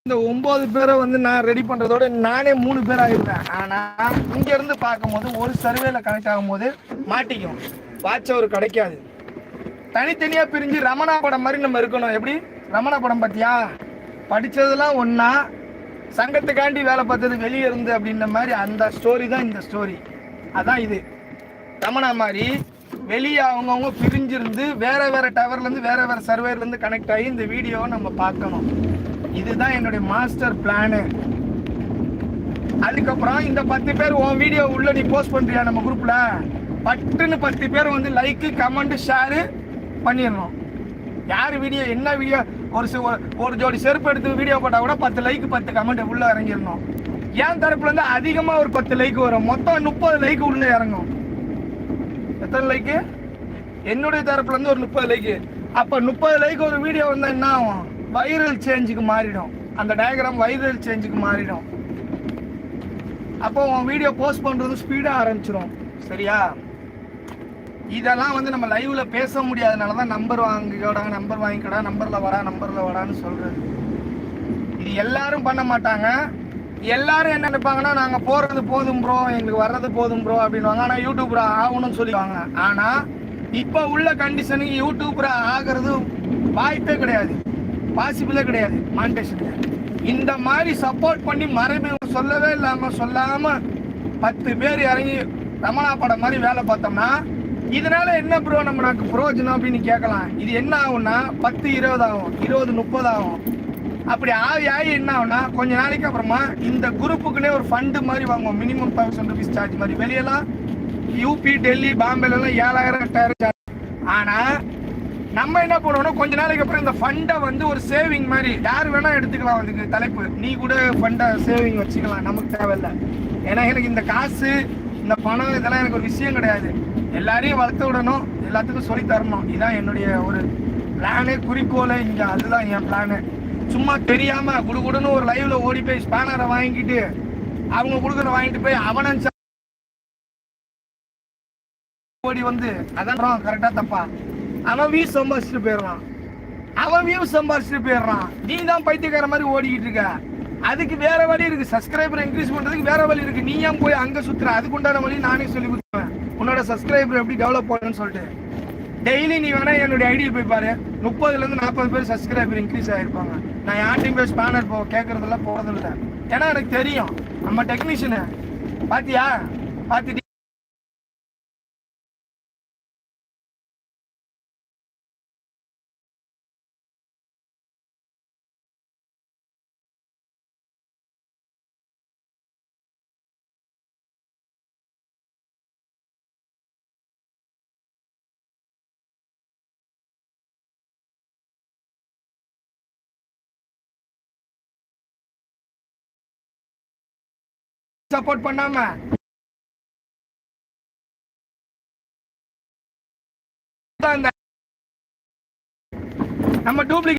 இந்த 9 பேரை வந்து நான் ரெடி பண்றதோட நானே 3 பேர் ஆயிருந்தேன். ஆனா இங்க இருந்து பார்க்கும்போது ஒரு சர்வேல கனெக்ட் ஆகும்போது மாட்டிக்கும், வாட்ச் அவர் கிடைக்காது. தனித்தனியா பிரிஞ்சு ரமணா படம் மாதிரி நம்ம இருக்கணும். எப்படி ரமணா படம் பார்த்தியா? படிச்சதெல்லாம் ஒன்னா, சங்கத்துக்காண்டி வேலை பார்த்தது வெளியே இருந்து அப்படின்ற மாதிரி அந்த ஸ்டோரி தான் இந்த ஸ்டோரி. அதான் இது ரமணா மாதிரி வெளியே அவங்கவுங்க பிரிஞ்சிருந்து வேற வேற டவர்லேருந்து வேற வேற சர்வேர்லேருந்து கனெக்ட் ஆகி இந்த வீடியோவை நம்ம பார்க்கணும். இதுதான் என்னுடைய மாஸ்டர் பிளானு. அதுக்கப்புறம் இந்த 10 பேர் உன் வீடியோ உள்ள நீ போஸ்ட் பண்றியா நம்ம குரூப்ல, பட்டுன்னு 10 பேர் வந்து லைக்கு கமெண்ட் ஷேரு பண்ணிடணும். யார் வீடியோ என்ன வீடியோ, ஒரு ஜோடி செருப்பு எடுத்து வீடியோ போட்டால் கூட 10 லைக் 10 கமெண்ட் உள்ள இறங்கிடணும். என் தரப்புல இருந்து அதிகமாக ஒரு 10 லைக் வரும், மொத்தம் 30 லைக் உள்ள இறங்கும். எத்தனை லைக்கு? என்னுடைய தரப்புல இருந்து ஒரு 30 லைக்கு. அப்போ 30 லைக் ஒரு வீடியோ வந்தால் என்ன ஆகும்? வைரல் சேஞ்சுக்கு மாறிடும். அந்த டயக்ராம் வைரல் சேஞ்சுக்கு மாறிடும். அப்போ உன் வீடியோ போஸ்ட் பண்ணுறது ஸ்பீடாக ஆரம்பிச்சிடும். சரியா? இதெல்லாம் வந்து நம்ம லைவ்ல பேச முடியாதனால தான் நம்பர் வாங்கிக்கடா, நம்பர் வாங்கிக்கடா, நம்பரில் வரான்னு சொல்கிறது. இது எல்லாரும் பண்ண மாட்டாங்க. எல்லாரும் என்ன நினைப்பாங்கன்னா, நாங்கள் போகிறது போதும் ப்ரோ, எங்களுக்கு வர்றது போதும் ப்ரோ அப்படின்வாங்க. ஆனால் யூடியூபரா ஆகணும்னு சொல்லிவாங்க. ஆனால் இப்போ உள்ள கண்டிஷனுக்கு யூடியூபரா ஆகிறது வாய்ப்பே கிடையாது, பாசிபிளே கிடையாது. மானிட்டேஷனுக்கு இந்த மாதிரி சப்போர்ட் பண்ணி மறைமுகம் சொல்லவே சொல்லாமல் 10 பேர் இறங்கி ரமணா படம் மாதிரி வேலை பார்த்தோம்னா இதனால என்ன ப்ரோ நமக்கு பிரயோஜனம் அப்படின்னு கேட்கலாம். இது என்ன ஆகும்னா 10 20 ஆகும், 20 30 ஆகும். அப்படி ஆகி என்ன ஆகும்னா கொஞ்ச நாளைக்கு அப்புறமா இந்த குரூப்புக்குன்னே ஒரு ஃபண்டு மாதிரி வாங்குவோம். மினிமம் 1000 rupees சார்ஜ் மாதிரி. வெளியெல்லாம் யூபி டெல்லி பாம்பேலாம் 7000 8000 சார்ஜ். ஆனால் நம்ம என்ன பண்ணுவோம்னா கொஞ்ச நாளைக்கு அப்புறம் இந்த ஃபண்டை வந்து ஒரு சேவிங் மாதிரி யார் வேணா எடுத்துக்கலாம். அதுக்கு தலைப்பு நீ கூட ஃபண்டை சேவிங் வச்சுக்கலாம், நமக்கு தேவையில்லை. ஏன்னா எனக்கு இந்த காசு இந்த பணம் இதெல்லாம் எனக்கு ஒரு விஷயம் கிடையாது. எல்லாரையும் வளர்த்து விடணும், எல்லாத்துக்கும் சொல்லி தரணும். இதுதான் என்னுடைய ஒரு பிளானு, குறிக்கோளை. இங்கே அதுதான் என் பிளானு. சும்மா தெரியாம குடுகுடுன்னு ஒரு லைவ்ல ஓடி போய் ஸ்பேனரை வாங்கிட்டு அவங்க கொடுக்குற வாங்கிட்டு போய் அவனை ஓடி வந்து அதான் கரெக்டா தப்பா? அவன் வியூ சம்பாதிச்சுட்டு போயிடுறான். நீ தான் பைத்தியக்கார மாதிரி ஓடிக்கிட்டு இருக்க. அதுக்கு வேற வழி இருக்கு. சப்ஸ்கிரைபர் இன்க்ரீஸ் பண்றதுக்கு வேற வழி இருக்கு. நீ ஏன் போய் அங்க சுத்துற? அதுக்குண்டான வழி நானே சொல்லி கொடுத்துருவேன். உன்னோட சப்ஸ்கிரைபர் எப்படி டெவலப் பண்ணணும்னு சொல்லிட்டு டெய்லி நீ வேணா என்னுடைய ஐடியில் போய் பாரு. 30லேருந்து 40 பேர் சப்ஸ்கிரைபர் இன்க்ரீஸ் ஆகிருப்பாங்க. நான் யார்ட்டையும் போய் ஸ்பேனர் கேட்கறதெல்லாம் போகிறதில்ல. ஏன்னா எனக்கு தெரியும் நம்ம டெக்னீஷியனு. பார்த்துட்டு சப்போர்ட் பண்ணாம நம்ம டூப்ளிகேட்